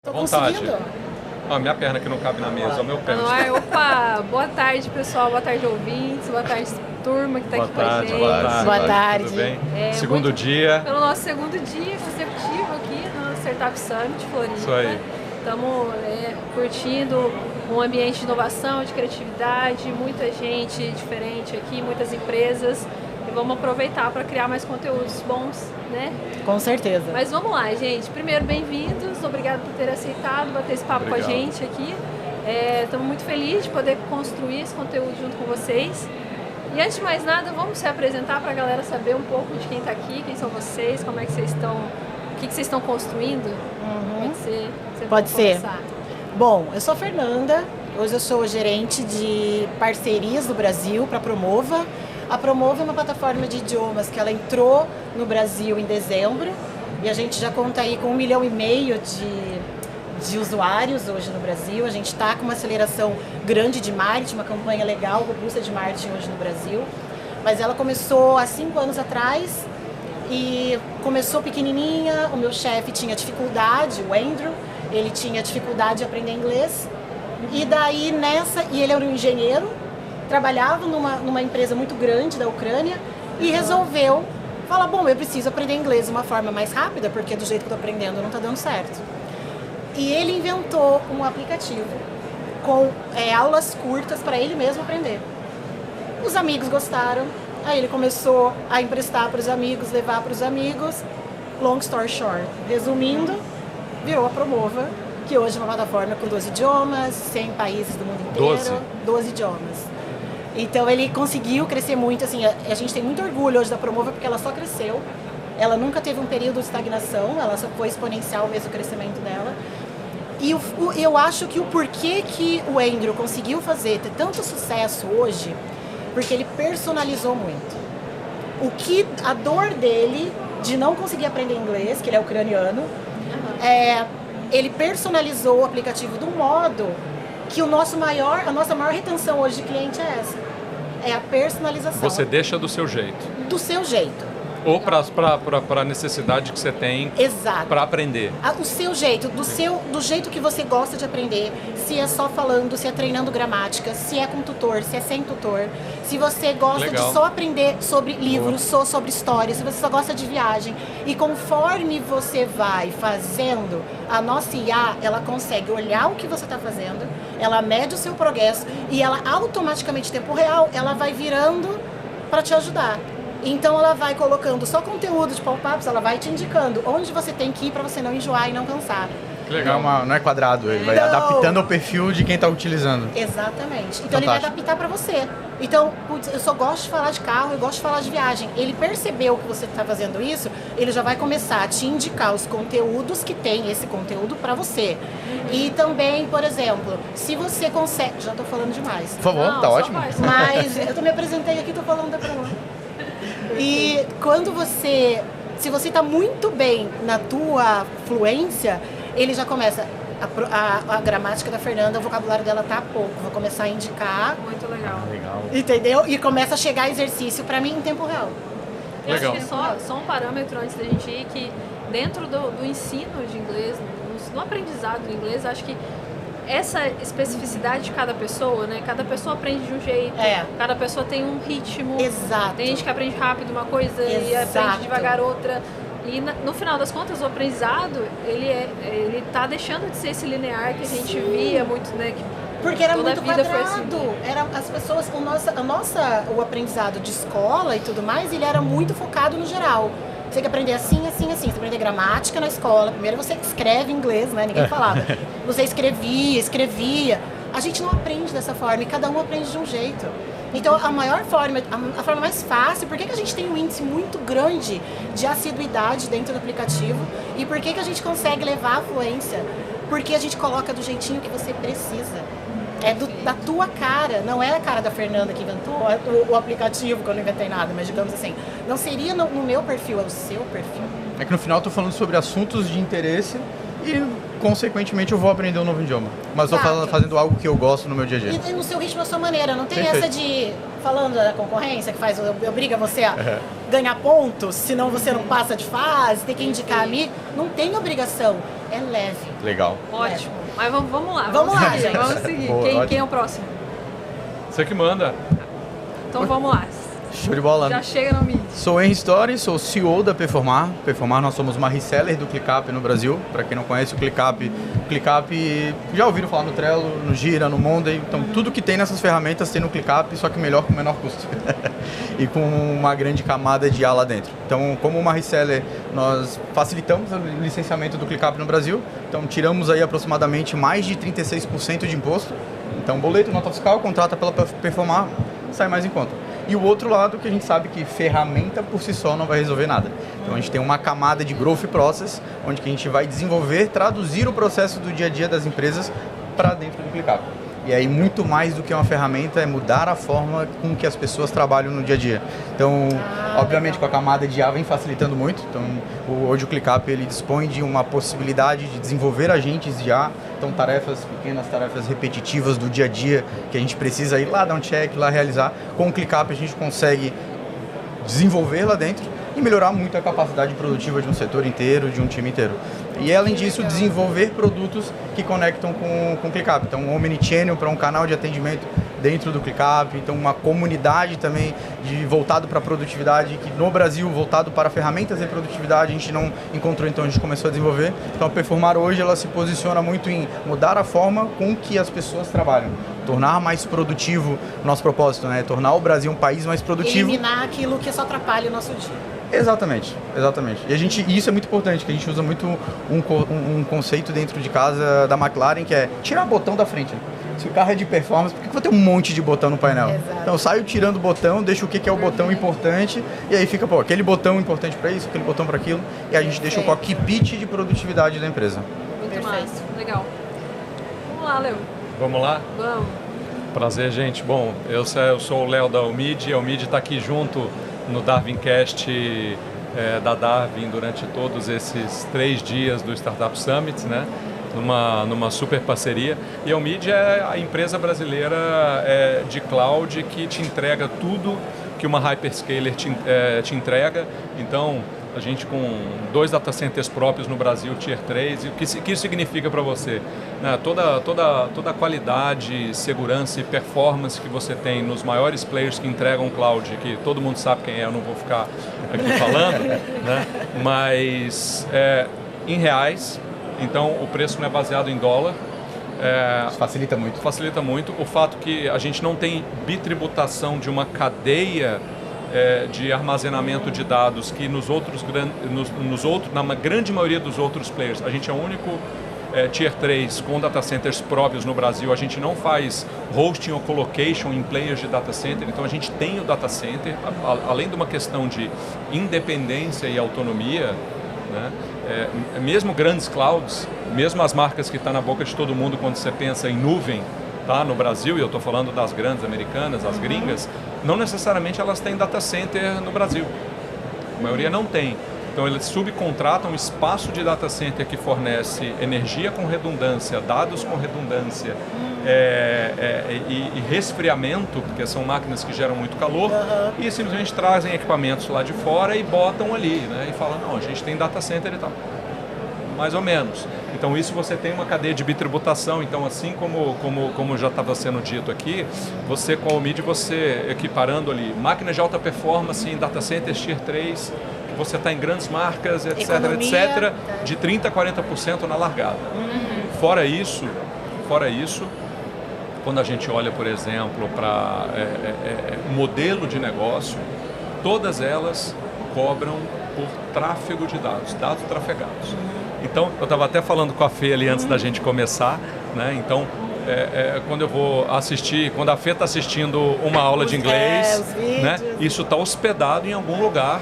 Tô Vontade. conseguindo? Ah, minha perna que não cabe na mesa, o meu pé. Opa, boa tarde pessoal, boa tarde ouvintes, boa tarde turma que está aqui com a gente. Boa tarde. Tudo bem? É, Segundo muito dia. Pelo nosso segundo dia consecutivo aqui no Startup Summit Floripa. Isso aí. Estamos curtindo um ambiente de inovação, de criatividade, muita gente diferente aqui, muitas empresas. E vamos aproveitar para criar mais conteúdos bons, né? Com certeza. Mas vamos lá, gente. Primeiro, bem-vindos. Obrigado por ter aceitado bater esse papo Obrigado. com a gente aqui. Estamos muito felizes de poder construir esse conteúdo junto com vocês. E antes de mais nada, vamos se apresentar para a galera saber um pouco de quem está aqui, quem são vocês, como é que vocês estão, o que vocês estão construindo. Pode ser. Pode ser. Começar. Bom, eu sou a Fernanda. Hoje eu sou gerente de parcerias do Brasil para a Promova. A Promova é uma plataforma de idiomas que ela entrou no Brasil em dezembro e a gente já conta aí com 1,5 milhão de usuários hoje no Brasil. A gente está com uma aceleração grande de marketing, uma campanha legal, robusta de marketing hoje no Brasil. Mas ela começou há 5 anos atrás e começou pequenininha. O meu chefe tinha dificuldade, o Andrew, ele tinha dificuldade de aprender inglês. E daí e ele era um engenheiro, trabalhava numa empresa muito grande da Ucrânia e resolveu falar, bom, eu preciso aprender inglês de uma forma mais rápida, porque do jeito que eu estou aprendendo não está dando certo. E ele inventou um aplicativo com aulas curtas para ele mesmo aprender. Os amigos gostaram, aí ele começou a emprestar para os amigos, levar para os amigos. Long story short, resumindo, virou a Promova, que hoje é uma plataforma com 12 idiomas, 100 países do mundo inteiro. 12 idiomas. Então ele conseguiu crescer muito, assim, a gente tem muito orgulho hoje da Promova porque ela só cresceu. Ela nunca teve um período de estagnação, ela só foi exponencial mesmo o crescimento dela. E eu acho que o porquê que o Andrew conseguiu ter tanto sucesso hoje, porque ele personalizou muito. A dor dele de não conseguir aprender inglês, que ele é ucraniano, ele personalizou o aplicativo de um modo que a nossa maior retenção hoje de cliente é essa. É a personalização. Você deixa do seu jeito. Do seu jeito. Ou para a necessidade que você tem. Exato. Para aprender. O seu jeito, do jeito que você gosta de aprender, se é só falando, se é treinando gramática, se é com tutor, se é sem tutor, se você gosta Legal. de só aprender sobre livros, só sobre história, se você só gosta de viagem. E conforme você vai fazendo, a nossa IA, ela consegue olhar o que você está fazendo, ela mede o seu progresso e ela automaticamente, em tempo real, ela vai virando para te ajudar. Então ela vai colocando só conteúdo de pop-ups, ela vai te indicando onde você tem que ir para você não enjoar e não cansar. Legal. Não é quadrado, ele vai adaptando ao perfil de quem está utilizando. Exatamente. Então Fantástico. ele vai adaptar para você. Então, eu só gosto de falar de carro, eu gosto de falar de viagem. Ele percebeu que você está fazendo isso, ele já vai começar a te indicar os conteúdos que tem esse conteúdo para você. E também, por exemplo, se você consegue... Já estou falando demais. Por favor, Não, tá só ótimo. faz. Mas eu me apresentei aqui, estou falando da Promova. E se você está muito bem na tua fluência, ele já começa, a gramática da Fernanda, o vocabulário dela tá pouco, vou começar a indicar, Muito legal. Legal. entendeu? E começa a chegar exercício para mim em tempo real. Eu acho Legal. que só um parâmetro antes da gente ir, que dentro do ensino de inglês, no aprendizado do inglês, acho que essa especificidade de cada pessoa, né? Cada pessoa aprende de um jeito, cada pessoa tem um ritmo. Exato. Tem gente que aprende rápido uma coisa e aprende devagar outra. E no final das contas, o aprendizado, ele tá deixando de ser esse linear que a gente via muito, né? Que Porque era toda a muito vida quadrado. foi assim. Era as pessoas, o aprendizado de escola e tudo mais, ele era muito focado no geral. Você tem que aprender assim, assim, assim. Você tem que aprender gramática na escola. Primeiro você escreve inglês, né? Ninguém falava. Você escrevia. A gente não aprende dessa forma e cada um aprende de um jeito. Então a forma mais fácil, por que a gente tem um índice muito grande de assiduidade dentro do aplicativo e por que a gente consegue levar a fluência? Porque a gente coloca do jeitinho que você precisa. É da tua cara, não é a cara da Fernanda que inventou o aplicativo, que eu não inventei nada, mas digamos assim, não seria no meu perfil, é o seu perfil. É que no final eu tô falando sobre assuntos de interesse e, consequentemente, eu vou aprender um novo idioma. Mas eu tô Exato. fazendo algo que eu gosto no meu dia a dia. E no seu ritmo, à sua maneira, não tem Perfeito. essa de falando da concorrência, que obriga você a ganhar pontos, senão você não passa de fase, tem que indicar ali. Não tem obrigação, é leve. Legal. Ótimo. Mas vamos lá. Vamos lá, seguir, gente. Vamos seguir. Boa, Quem é o próximo? Você que manda. Então vamos lá. Show de bola. Já chega no mid. Sou Henry Story, sou CEO da Performar. Performar, nós somos uma reseller do ClickUp no Brasil. Para quem não conhece o ClickUp já ouviram falar no Trello, no Gira, no Monday. Então tudo que tem nessas ferramentas tem no ClickUp, só que melhor com menor custo. E com uma grande camada de IA lá dentro. Então, como uma reseller, nós facilitamos o licenciamento do ClickUp no Brasil. Então, tiramos aí aproximadamente mais de 36% de imposto. Então, boleto, nota fiscal, contrata pela Performar, sai mais em conta. E o outro lado, que a gente sabe que ferramenta por si só não vai resolver nada. Então a gente tem uma camada de growth process, onde que a gente vai desenvolver, traduzir o processo do dia a dia das empresas para dentro do ClickUp. E aí muito mais do que uma ferramenta é mudar a forma com que as pessoas trabalham no dia a dia. Então, obviamente com a camada de IA vem facilitando muito. Então, hoje o ClickUp ele dispõe de uma possibilidade de desenvolver agentes de IA. Então, tarefas pequenas, tarefas repetitivas do dia a dia que a gente precisa ir lá dar um check, lá realizar. Com o ClickUp a gente consegue desenvolver lá dentro e melhorar muito a capacidade produtiva de um setor inteiro, de um time inteiro. E além disso, desenvolver produtos que conectam com o ClickUp. Então, um Omnichannel para um canal de atendimento dentro do ClickUp. Então, uma comunidade também voltado para a produtividade, que no Brasil, voltado para ferramentas de produtividade, a gente não encontrou, então a gente começou a desenvolver. Então, a Performar hoje, ela se posiciona muito em mudar a forma com que as pessoas trabalham. Tornar mais produtivo o nosso propósito, né? Tornar o Brasil um país mais produtivo. Eliminar aquilo que só atrapalha o nosso dia. Exatamente, exatamente. E isso é muito importante, que a gente usa muito um conceito dentro de casa da McLaren, que é tirar botão da frente. Se o carro é de performance, por que eu vou ter um monte de botão no painel? Exato. Então eu saio tirando o botão, deixo o que é o botão importante, e aí fica, aquele botão importante para isso, aquele botão para aquilo, e a gente deixa o cockpit de produtividade da empresa. Muito Perfeito. massa. Legal. Vamos lá, Léo. Vamos lá? Vamos. Prazer, gente. Bom, eu sou o Léo da Omid. A Omid está aqui junto no Darwincast da Darwin durante todos esses 3 dias do Startup Summit, né? Numa super parceria. E a Omid é a empresa brasileira de cloud que te entrega tudo que uma hyperscaler te entrega. Então, a gente com 2 data centers próprios no Brasil, Tier 3, e o que isso significa para você? Né? Toda a qualidade, segurança e performance que você tem nos maiores players que entregam cloud, que todo mundo sabe quem é, eu não vou ficar aqui falando, né? Mas em reais, então o preço não é baseado em dólar. Isso facilita muito. Facilita muito. O fato que a gente não tem bitributação de uma cadeia de armazenamento de dados que na grande maioria dos outros players, a gente é o único Tier 3 com data centers próprios no Brasil. A gente não faz hosting ou colocation em players de data center, então a gente tem o data center, além de uma questão de independência e autonomia, né? Mesmo grandes clouds, mesmo as marcas que estão na boca de todo mundo quando você pensa em nuvem, tá? No Brasil, e eu estou falando das grandes americanas, as gringas, não necessariamente elas têm data center no Brasil. A maioria não tem. Então eles subcontratam espaço de data center que fornece energia com redundância, dados com redundância e resfriamento, porque são máquinas que geram muito calor, e simplesmente trazem equipamentos lá de fora e botam ali, né? E falam, não, a gente tem data center e tal. Mais ou menos. Então isso você tem uma cadeia de bitributação, então assim como já estava sendo dito aqui, você com a Omid, você equiparando ali máquinas de alta performance em data centers Tier 3, que você está em grandes marcas, etc, etc, de 30% a 40% na largada. Fora isso, quando a gente olha, por exemplo, para modelo de negócio, todas elas cobram por tráfego de dados trafegados. Então, eu estava até falando com a Fê ali antes da gente começar, né? Então, quando eu vou assistir, quando a Fê está assistindo uma aula de inglês, né? Isso está hospedado em algum lugar,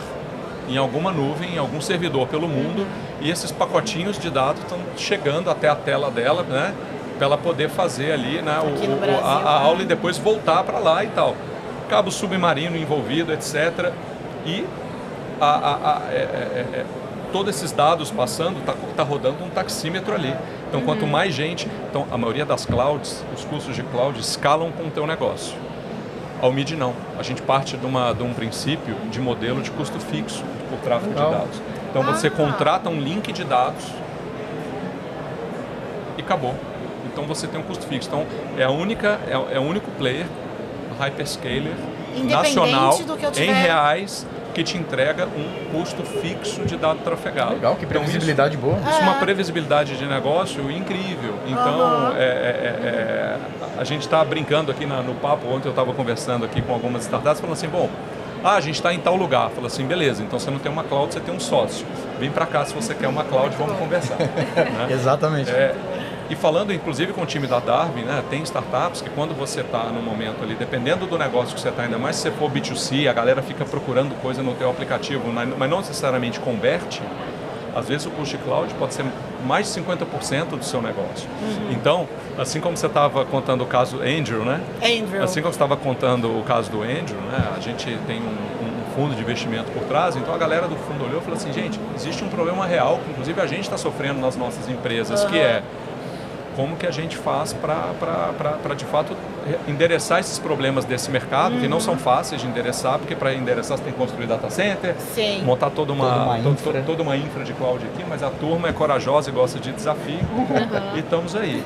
em alguma nuvem, em algum servidor pelo mundo, e esses pacotinhos de dados estão chegando até a tela dela, né? Para ela poder fazer ali, né? A aula e depois voltar para lá e tal. Cabo submarino envolvido, etc. E todos esses dados passando, está rodando um taxímetro ali. Então, quanto mais gente... Então, a maioria das clouds, os custos de cloud escalam com o teu negócio. A Umid não. A gente parte de um princípio de modelo de custo fixo por tráfego de dados. Então você contrata um link de dados e acabou. Então você tem um custo fixo. Então é o único player hyperscaler nacional em reais que te entrega um custo fixo de dado trafegado. Legal, que previsibilidade boa. Isso é uma previsibilidade de negócio incrível. Então, a gente está brincando aqui no papo. Ontem eu estava conversando aqui com algumas startups, falando assim, bom, a gente está em tal lugar. Fala assim, beleza, então você não tem uma cloud, você tem um sócio. Vem para cá se você quer uma cloud, vamos conversar. Né? Exatamente. E falando, inclusive, com o time da Darwin, né, tem startups que quando você está no momento ali, dependendo do negócio que você está, ainda mais se você for B2C, a galera fica procurando coisa no teu aplicativo, mas não necessariamente converte, às vezes o custo de cloud pode ser mais de 50% do seu negócio. Então, assim como você estava contando o caso Andrew, né? Assim como você estava contando o caso do Andrew, né? A gente tem um fundo de investimento por trás, então a galera do fundo olhou e falou assim, gente, existe um problema real, que inclusive a gente está sofrendo nas nossas empresas, que é como que a gente faz para de fato endereçar esses problemas desse mercado, que não são fáceis de endereçar, porque para endereçar você tem que construir data center, montar toda uma infra de cloud aqui, mas a turma é corajosa e gosta de desafio, e estamos aí.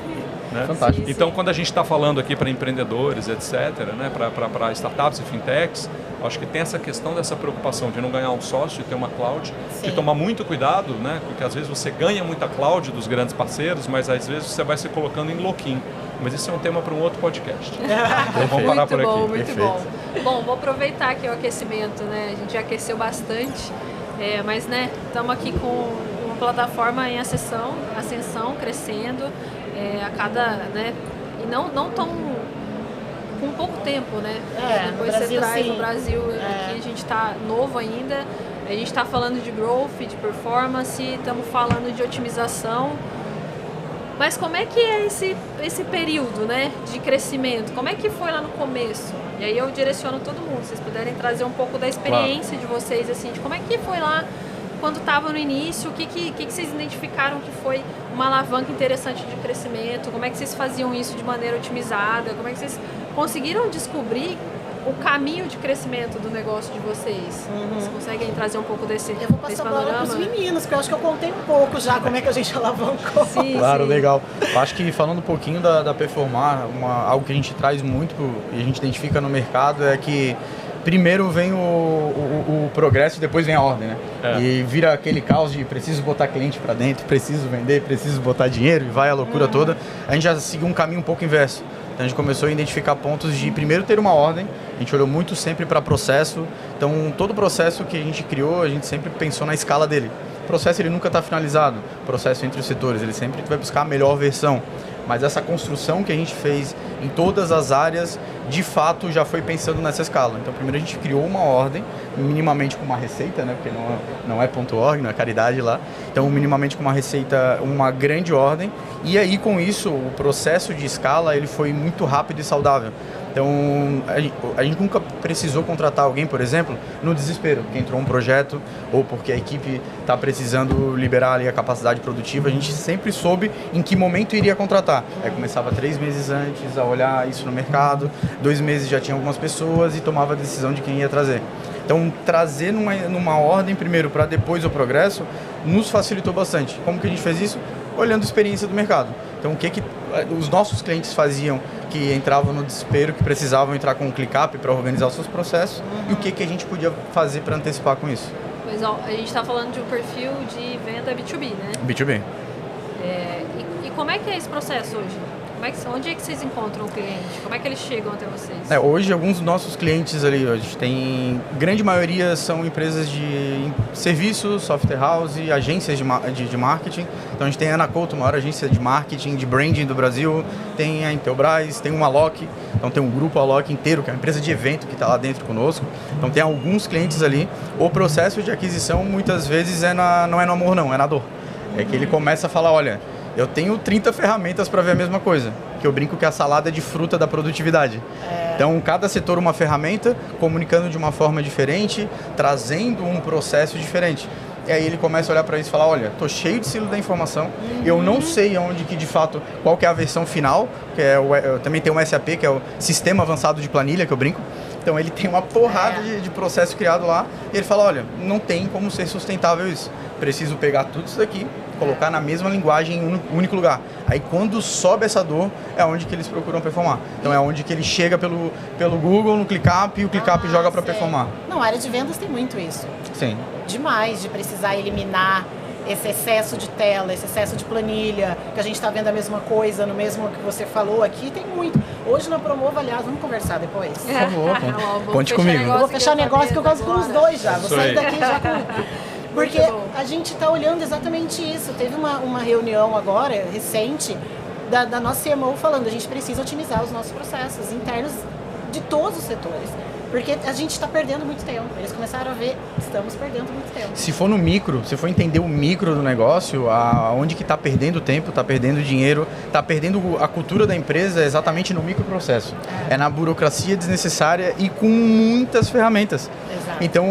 Né? Fantástico. Então, quando a gente está falando aqui para empreendedores, etc., né, para startups e fintechs, acho que tem essa questão dessa preocupação de não ganhar um sócio, de ter uma cloud, de tomar muito cuidado, né, porque às vezes você ganha muita cloud dos grandes parceiros, mas às vezes você vai se colocando em lock-in. Mas isso é um tema para um outro podcast. Então, vamos parar por aqui. Muito bom. Bom, vou aproveitar aqui o aquecimento, né? A gente já aqueceu bastante, mas né, estamos aqui com uma plataforma em ascensão, crescendo. A cada, né, e não tão com pouco tempo, né? Depois Brasil, você traz sim. o Brasil aqui, a gente está novo ainda, a gente está falando de growth, de performance, estamos falando de otimização, mas como é que é esse período, né, de crescimento? Como é que foi lá no começo? E aí eu direciono todo mundo, se vocês puderem trazer um pouco da experiência de vocês, assim, de como é que foi lá quando estava no início, o que vocês identificaram que foi uma alavanca interessante de crescimento, como é que vocês faziam isso de maneira otimizada, como é que vocês conseguiram descobrir o caminho de crescimento do negócio de vocês? Vocês conseguem trazer um pouco desse panorama? Eu vou passar a bola para os meninos, porque eu acho que eu contei um pouco já como é que a gente alavancou. Sim, claro, sim. legal. Acho que falando um pouquinho da Performar, algo que a gente traz muito e a gente identifica no mercado é que primeiro vem o progresso e depois vem a ordem, né? E vira aquele caos de preciso botar cliente para dentro, preciso vender, preciso botar dinheiro e vai a loucura toda. A gente já seguiu um caminho um pouco inverso. Então a gente começou a identificar pontos de primeiro ter uma ordem, a gente olhou muito sempre para processo. Então todo o processo que a gente criou, a gente sempre pensou na escala dele. O processo ele nunca está finalizado, o processo entre os setores, ele sempre vai buscar a melhor versão. Mas essa construção que a gente fez em todas as áreas, de fato, já foi pensando nessa escala. Então, primeiro a gente criou uma ordem, minimamente com uma receita, né? Porque não é .org, não é caridade lá. Então, minimamente com uma receita, uma grande ordem. E aí, com isso, o processo de escala, ele foi muito rápido e saudável. Então, a gente nunca precisou contratar alguém, por exemplo, no desespero, porque entrou um projeto ou porque a equipe está precisando liberar ali a capacidade produtiva. A gente sempre soube em que momento iria contratar. Aí começava 3 meses antes a olhar isso no mercado, 2 meses já tinha algumas pessoas e tomava a decisão de quem ia trazer. Então, trazer numa ordem primeiro para depois o progresso nos facilitou bastante. Como que a gente fez isso? Olhando a experiência do mercado. Então, o que os nossos clientes faziam que entravam no desespero, que precisavam entrar com um ClickUp para organizar os seus processos e o que a gente podia fazer para antecipar com isso. Pois ó, a gente está falando de um perfil de venda B2B, né? B2B. E como é que é esse processo hoje? Onde é que vocês encontram o cliente? Como é que eles chegam até vocês? Hoje, alguns dos nossos clientes ali, a gente tem, grande maioria são empresas de serviços, software house, agências de marketing. Então, a gente tem a Ana Couto, a maior agência de marketing, de branding do Brasil. Tem a Intelbras, tem uma Alok. Então, tem um grupo Alok inteiro, que é uma empresa de evento que está lá dentro conosco. Então, tem alguns clientes ali. O processo de aquisição, muitas vezes, não é no amor, não, é na dor. É que ele começa a falar, olha, eu tenho 30 ferramentas para ver a mesma coisa, que eu brinco que a salada é de fruta da produtividade. Então, cada setor uma ferramenta, comunicando de uma forma diferente, trazendo um processo diferente. E aí ele começa a olhar para isso e falar, olha, tô cheio de silo da informação, eu não sei onde que de fato, qual que é a versão final, que é eu também tem um SAP, que é o Sistema Avançado de Planilha, que eu brinco. Então ele tem uma porrada de processo criado lá, e ele fala, olha, não tem como ser sustentável isso. Preciso pegar tudo isso daqui, colocar na mesma linguagem em um único lugar. Aí quando sobe essa dor, é onde que eles procuram performar. Então é onde que ele chega pelo Google, no ClickUp, e o ClickUp joga para performar. Não, a área de vendas tem muito isso. Sim. Demais, de precisar eliminar esse excesso de tela, esse excesso de planilha, que a gente está vendo a mesma coisa, no mesmo que você falou aqui, tem muito. Hoje na Promova, aliás, vamos conversar depois. Por favor, conte comigo. Eu vou fechar negócio que eu gosto com os dois já, vou sair daqui já com... Porque a gente está olhando exatamente isso. Teve uma reunião agora, recente, da nossa CMO falando, a gente precisa otimizar os nossos processos internos de todos os setores. Porque a gente está perdendo muito tempo. Eles começaram a ver, estamos perdendo muito tempo. Se for no micro, se for entender o micro do negócio, onde que está perdendo tempo, está perdendo dinheiro, está perdendo a cultura da empresa, é exatamente no microprocesso. É na burocracia desnecessária e com muitas ferramentas. Exato. Então,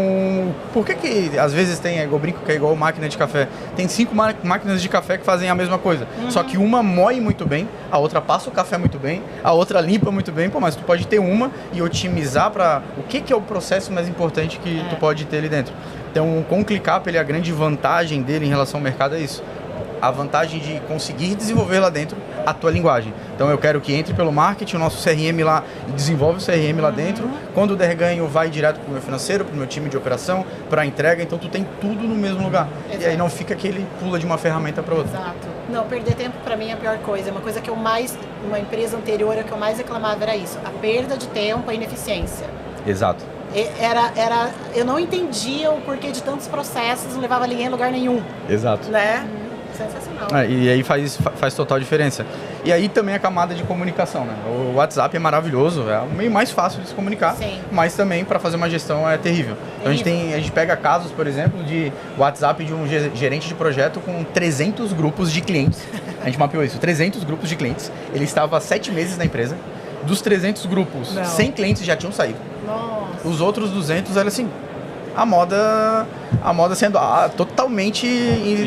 por que às vezes tem, eu brinco que é igual máquina de café, tem 5 máquinas de café que fazem a mesma coisa, só que uma moe muito bem, a outra passa o café muito bem, a outra limpa muito bem, pô, mas tu pode ter uma e otimizar para o que é o processo mais importante que tu pode ter ali dentro. Então, com o ClickUp, a grande vantagem dele em relação ao mercado é isso. A vantagem de conseguir desenvolver lá dentro a tua linguagem. Então, eu quero que entre pelo marketing, o nosso CRM lá, desenvolve o CRM lá dentro. Quando o der ganho, vai direto para o meu financeiro, para o meu time de operação, para a entrega. Então, tu tem tudo no mesmo lugar. Exato. E aí não fica aquele pula de uma ferramenta para outra. Exato. Não, perder tempo para mim é a pior coisa. Uma coisa que eu mais, uma empresa anterior, que eu mais reclamava era isso. A perda de tempo, a ineficiência. Exato. Eu não entendia o porquê de tantos processos, não levava ninguém a lugar nenhum. Exato. Né? Sensacional. E aí faz total diferença. E aí também a camada de comunicação, né? O WhatsApp é maravilhoso, é o meio mais fácil de se comunicar, Sim. mas também para fazer uma gestão é terrível. Então a gente pega casos, por exemplo, de WhatsApp de um gerente de projeto com 300 grupos de clientes. A gente mapeou isso, 300 grupos de clientes. Ele estava há 7 meses na empresa. Dos 300 grupos, 100 clientes já tinham saído. Nossa. Os outros 200 era assim, a moda sendo totalmente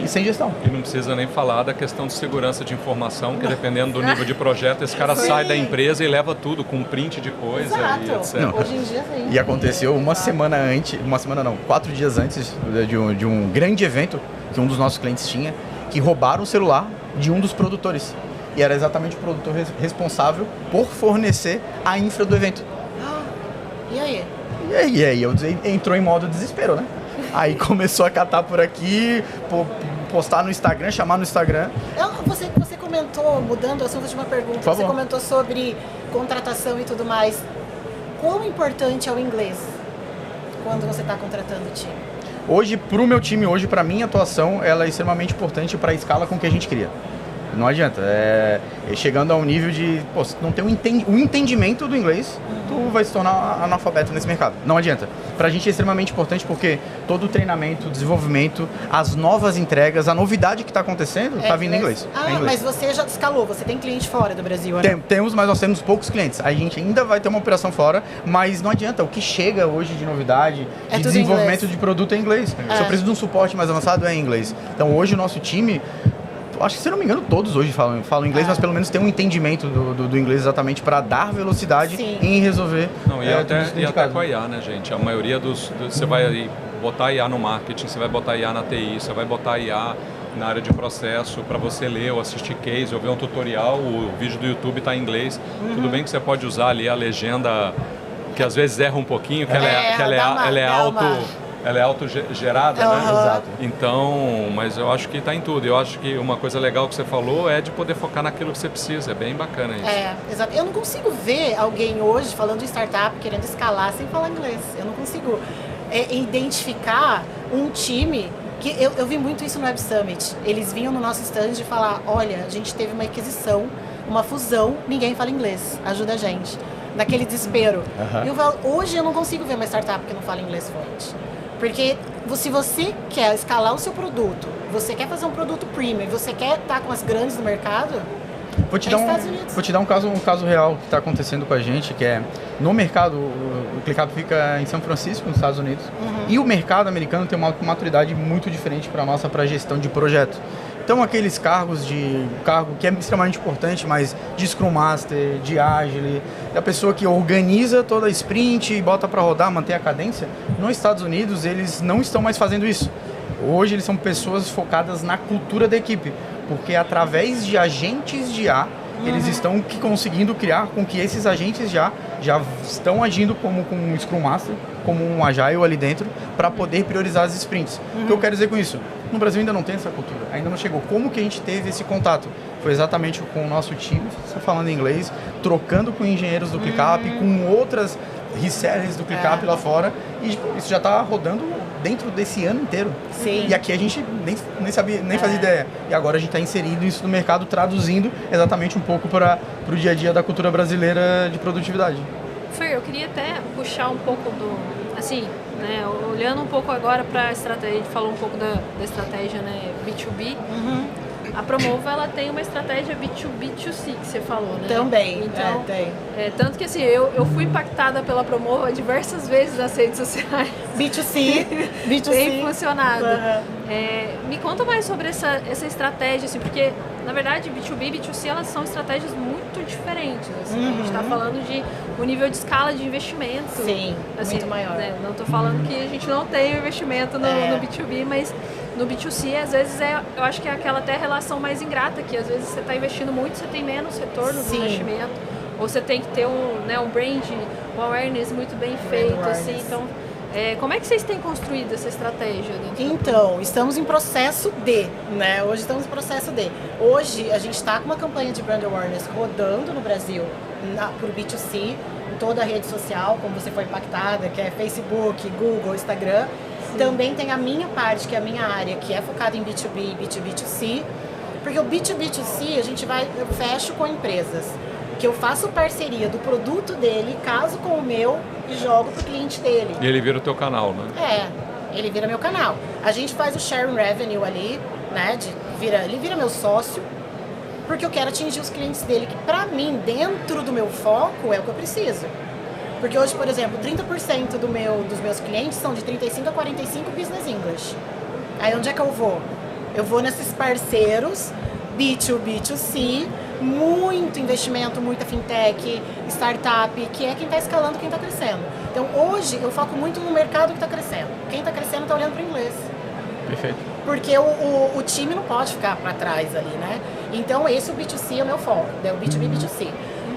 sem gestão. E não precisa nem falar da questão de segurança de informação, que dependendo do nível de projeto, esse cara sai da empresa e leva tudo com um print de coisa. Exato. E etc. Hoje em dia sim. E aconteceu uma semana antes, 4 dias antes de um grande evento que um dos nossos clientes tinha, que roubaram o celular de um dos produtores. E era exatamente o produtor responsável por fornecer a infra do evento. E aí? E aí eu entrou em modo desespero, né? Aí começou a catar por aqui, postar no Instagram, chamar no Instagram. Você comentou, mudando o assunto de uma pergunta, você comentou sobre contratação e tudo mais. Quão importante é o inglês quando você está contratando o time? Hoje, para o meu time, para a minha atuação, ela é extremamente importante para a escala com que a gente cria. Não adianta, chegando a um nível de, se não tem um entendimento do inglês, tu vai se tornar analfabeto nesse mercado. Não adianta. Pra gente é extremamente importante porque todo o treinamento, o desenvolvimento, as novas entregas, a novidade que está acontecendo, está vindo em inglês. Mas você já escalou, você tem cliente fora do Brasil, né? Temos, mas nós temos poucos clientes. A gente ainda vai ter uma operação fora, mas não adianta. O que chega hoje de novidade, de desenvolvimento de produto é em inglês. Se eu preciso de um suporte mais avançado, é em inglês. Então hoje o nosso time... Acho que, se não me engano, todos hoje falam inglês, mas pelo menos tem um entendimento do inglês exatamente para dar velocidade em resolver. Não, e até com a IA, né, gente? A maioria você vai botar IA no marketing, você vai botar IA na TI, você vai botar IA na área de processo para você ler ou assistir case ou ver um tutorial, o vídeo do YouTube está em inglês. Tudo bem que você pode usar ali a legenda, que às vezes erra um pouquinho, que ela é autogerada, né? Exato. Então, mas eu acho que está em tudo. Eu acho que uma coisa legal que você falou é de poder focar naquilo que você precisa. É bem bacana isso. Exato. Eu não consigo ver alguém hoje falando de startup, querendo escalar sem falar inglês. Eu não consigo identificar um time que... Eu vi muito isso no Web Summit. Eles vinham no nosso stand e falar, olha, a gente teve uma aquisição, uma fusão, ninguém fala inglês, ajuda a gente. Naquele desespero. Hoje eu não consigo ver uma startup que não fala inglês fluente. Porque se você quer escalar o seu produto, você quer fazer um produto premium, você quer estar com as grandes do mercado, Vou te É dar Estados Unidos. vou te dar um caso real que está acontecendo com a gente, que é no mercado, o ClickUp fica em São Francisco, nos Estados Unidos, e o mercado americano tem uma maturidade muito diferente para a nossa, para gestão de projeto. Então aqueles cargo que é extremamente importante, mas de Scrum Master, de Agile, da pessoa que organiza toda a sprint e bota para rodar, manter a cadência, nos Estados Unidos eles não estão mais fazendo isso. Hoje eles são pessoas focadas na cultura da equipe, porque através de agentes de IA, eles estão conseguindo criar com que esses agentes já estão agindo como um Scrum Master, como um Agile ali dentro, para poder priorizar as sprints. O que eu quero dizer com isso? No Brasil ainda não tem essa cultura, ainda não chegou. Como que a gente teve esse contato? Foi exatamente com o nosso time, só falando em inglês, trocando com engenheiros do ClickUp, com outras resellers do ClickUp lá fora, e isso já está rodando dentro desse ano inteiro. Sim. E aqui a gente nem sabia, nem fazia ideia. E agora a gente está inserido isso no mercado, traduzindo exatamente um pouco para o dia a dia da cultura brasileira de produtividade. Fer, eu queria até puxar um pouco assim, né, olhando um pouco agora para a estratégia, a gente falou um pouco da estratégia, né, B2B. A Promova, ela tem uma estratégia B2B2C, que você falou, né? Também, então, tem. Tanto que assim, eu fui impactada pela Promova diversas vezes nas redes sociais. B2C, Tem funcionado. Uhum. Me conta mais sobre essa estratégia, assim, porque, na verdade, B2B e B2C, elas são estratégias muito diferentes. Assim. A gente está falando de um nível de escala de investimento. Sim, assim, muito maior. Né? Não estou falando que a gente não tem investimento no B2B, mas no B2C, às vezes, eu acho que é aquela até relação mais ingrata, que às vezes você está investindo muito, você tem menos retorno do investimento. Ou você tem que ter um brand, um awareness muito bem feito, assim. Então, como é que vocês têm construído essa estratégia? Então, estamos em processo de, né? Hoje estamos em processo de. Hoje a gente está com uma campanha de brand awareness rodando no Brasil por B2C, em toda a rede social, como você foi impactada, que é Facebook, Google, Instagram. Sim. Também tem a minha parte, que é a minha área, que é focada em B2B e B2B2C. Porque o B2B2C eu fecho com empresas, que eu faço parceria do produto dele, caso com o meu e jogo pro cliente dele. E ele vira o teu canal, né? Ele vira meu canal. A gente faz o sharing revenue ali, né? Ele vira meu sócio, porque eu quero atingir os clientes dele, que pra mim, dentro do meu foco, é o que eu preciso. Porque hoje, por exemplo, 30% dos meus clientes são de 35 a 45 business English. Aí onde é que eu vou? Eu vou nesses parceiros B2B2C, muito investimento, muita fintech, startup, que é quem está escalando, quem está crescendo. Então hoje eu foco muito no mercado que está crescendo. Quem está crescendo está olhando para o inglês. Perfeito. Porque o time não pode ficar para trás ali, né? Então esse o B2C é o meu foco, é o B2B e B2C.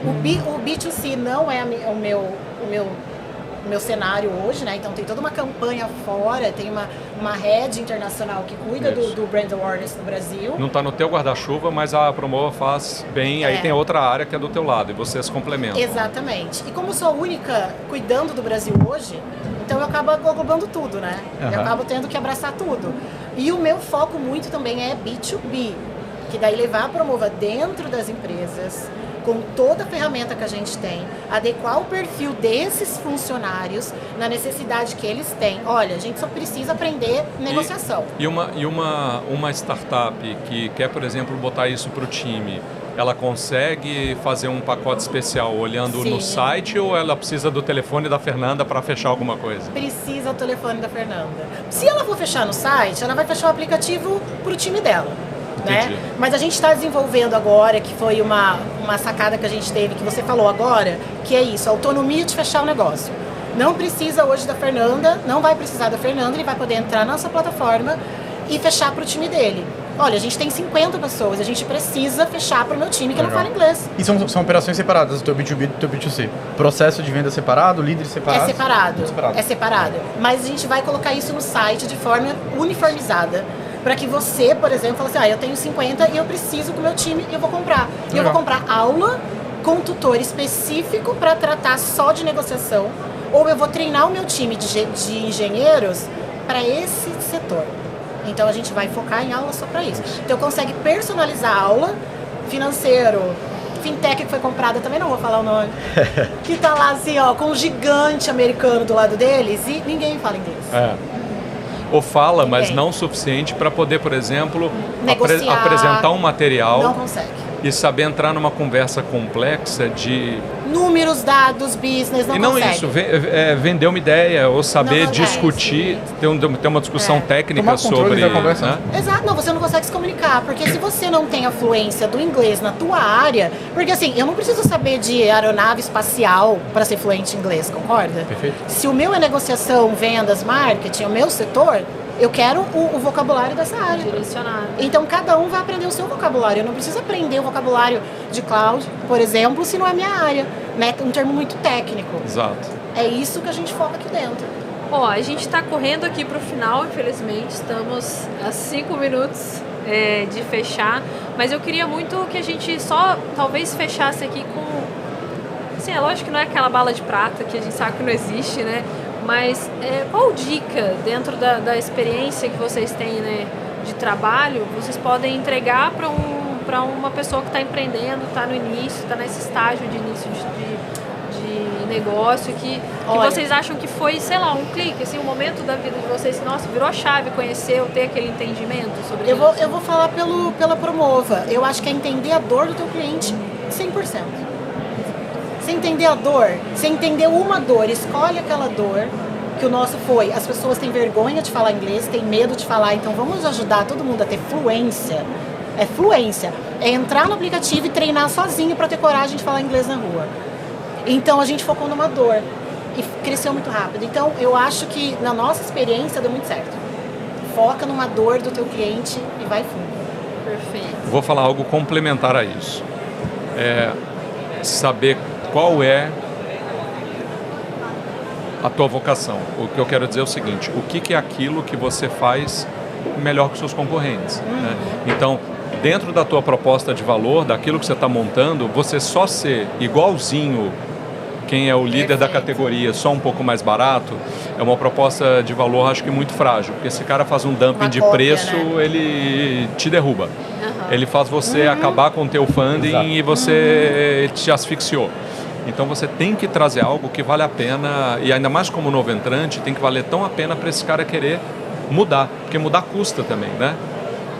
O B2C não é o meu cenário hoje, né? Então tem toda uma campanha fora, tem uma rede internacional que cuida do brand awareness no Brasil. Não está no teu guarda-chuva, mas a Promova faz bem, aí tem outra área que é do teu lado e vocês complementam. Exatamente. E como eu sou a única cuidando do Brasil hoje, então eu acabo englobando tudo, né? Eu acabo tendo que abraçar tudo. E o meu foco muito também é B2B, que daí levar a Promova dentro das empresas, com toda a ferramenta que a gente tem, adequar o perfil desses funcionários na necessidade que eles têm. Olha, a gente só precisa aprender negociação. E uma startup que quer, por exemplo, botar isso para o time, ela consegue fazer um pacote especial olhando no site ou ela precisa do telefone da Fernanda para fechar alguma coisa? Precisa do telefone da Fernanda. Se ela for fechar no site, ela vai fechar o aplicativo para o time dela. Né? Mas a gente está desenvolvendo agora, que foi uma sacada que a gente teve, que você falou agora, que é isso, a autonomia de fechar o negócio. Não precisa hoje da Fernanda, não vai precisar da Fernanda, ele vai poder entrar na nossa plataforma e fechar para o time dele. Olha, a gente tem 50 pessoas, a gente precisa fechar para o meu time que não fala inglês. E são operações separadas, do teu B2B e do teu B2C? Processo de venda separado, líderes separados? É separado. Mas a gente vai colocar isso no site de forma uniformizada. Para que você, por exemplo, fale assim, eu tenho 50 e eu preciso do meu time e eu vou comprar. E eu vou comprar aula com um tutor específico para tratar só de negociação, ou eu vou treinar o meu time de engenheiros para esse setor. Então a gente vai focar em aula só para isso. Então consegue personalizar a aula, financeiro, fintech que foi comprada, também não vou falar o nome, que tá lá assim, com um gigante americano do lado deles e ninguém fala inglês. Ou fala, mas não o suficiente para poder, por exemplo, negociar, apresentar um material. Não consegue. e saber entrar numa conversa complexa de... Números, dados, business, não E não consegue. isso, vender uma ideia ou saber Não, discutir, ter uma discussão técnica Tomar controle sobre... da conversa. né? Exato, não, você não consegue se comunicar, porque se você não tem a fluência do inglês na tua área, porque assim, eu não preciso saber de aeronave espacial para ser fluente em inglês, concorda? Perfeito. Se o meu é negociação, vendas, marketing, o meu setor, eu quero o vocabulário dessa área. Direcionado. Então cada um vai aprender o seu vocabulário. Eu não preciso aprender o vocabulário de cloud, por exemplo, se não é a minha área, né? Um termo muito técnico. Exato. É isso que a gente foca aqui dentro. Ó, a gente está correndo aqui para o final, infelizmente, estamos a 5 minutos de fechar, mas eu queria muito que a gente só talvez fechasse aqui com, assim, é lógico que não é aquela bala de prata que a gente sabe que não existe, né? Mas qual dica dentro da experiência que vocês têm, né, de trabalho, vocês podem entregar para uma pessoa que está empreendendo, está no início, está nesse estágio de início de negócio, que vocês acham que foi, sei lá, um clique, assim, um momento da vida de vocês, nossa, virou a chave, conheceu, ter aquele entendimento sobre isso? Eu vou falar pela Promova. Eu acho que é entender a dor do teu cliente 100%. Você entender a dor, você entender uma dor, escolhe aquela dor, que o nosso foi, as pessoas têm vergonha de falar inglês, têm medo de falar, então vamos ajudar todo mundo a ter fluência. É fluência, é entrar no aplicativo e treinar sozinho para ter coragem de falar inglês na rua. Então a gente focou numa dor e cresceu muito rápido. Então eu acho que na nossa experiência deu muito certo. Foca numa dor do teu cliente e vai fundo. Perfeito. Vou falar algo complementar a isso. Saber qual é a tua vocação. O que eu quero dizer é o seguinte, o que é aquilo que você faz melhor que os seus concorrentes, né? Então, dentro da tua proposta de valor, daquilo que você está montando, você só ser igualzinho quem é o líder da categoria, só um pouco mais barato, é uma proposta de valor, acho que muito frágil, porque se o cara faz um dumping de preço, né? Ele te derruba. Ele faz você acabar com o teu funding e você te asfixiou. Então você tem que trazer algo que vale a pena, e ainda mais como novo entrante, tem que valer tão a pena para esse cara querer mudar, porque mudar custa também, né?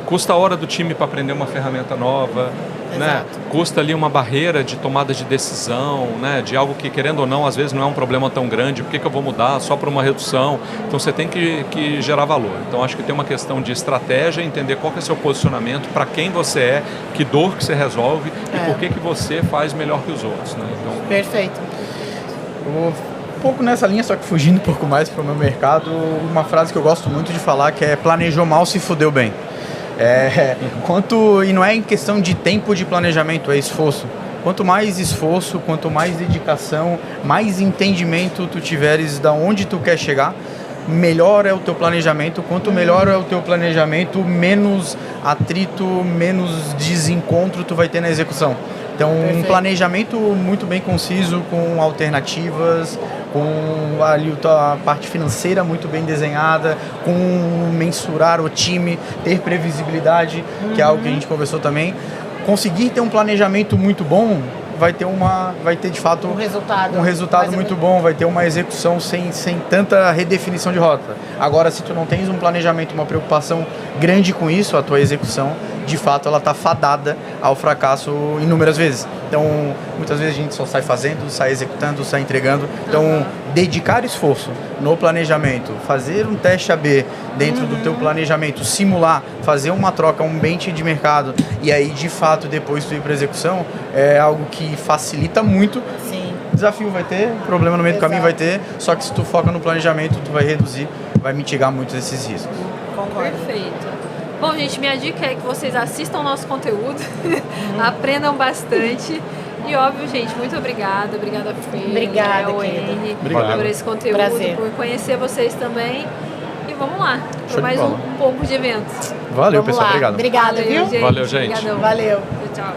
Custa a hora do time para aprender uma ferramenta nova, né? Custa ali uma barreira de tomada de decisão, né? De algo que, querendo ou não, às vezes não é um problema tão grande, por que eu vou mudar só para uma redução? Então você tem que gerar valor. Então acho que tem uma questão de estratégia, entender qual que é o seu posicionamento, para quem você é, que dor que você resolve e por que você faz melhor que os outros, né? Então, perfeito. Eu vou um pouco nessa linha, só que fugindo um pouco mais para o meu mercado, uma frase que eu gosto muito de falar, que é: planejou mal, se fudeu bem. E não é em questão de tempo de planejamento, é esforço. Quanto mais esforço, quanto mais dedicação, mais entendimento tu tiveres da onde tu quer chegar, melhor é o teu planejamento. Quanto melhor é o teu planejamento, menos atrito, menos desencontro tu vai ter na execução. Então, um planejamento muito bem conciso, com alternativas, com ali a parte financeira muito bem desenhada, com mensurar o time, ter previsibilidade, que é algo que a gente conversou também. Conseguir ter um planejamento muito bom, vai ter de fato um resultado muito bom, vai ter uma execução sem tanta redefinição de rota. Agora, se tu não tens um planejamento, uma preocupação grande com isso, a tua execução, de fato, ela está fadada ao fracasso inúmeras vezes. Então, muitas vezes a gente só sai fazendo, sai executando, sai entregando. Então, dedicar esforço no planejamento, fazer um teste AB dentro do teu planejamento, simular, fazer uma troca, um bench de mercado e aí, de fato, depois tu ir para execução, é algo que facilita muito. Sim. Desafio vai ter, problema no meio do caminho vai ter, só que se tu foca no planejamento, tu vai reduzir, vai mitigar muitos desses riscos. Concordo. Perfeito. Bom, gente, minha dica é que vocês assistam nosso conteúdo, aprendam bastante. E óbvio, gente, muito obrigada. Obrigada, Fê. Obrigada, querida. Por esse conteúdo, Prazer. por conhecer vocês também. E vamos lá, para mais um pouco de eventos. Valeu, Vamos pessoal. lá. Obrigado. Obrigada, viu? Valeu, gente. Obrigadão. Valeu. Tchau.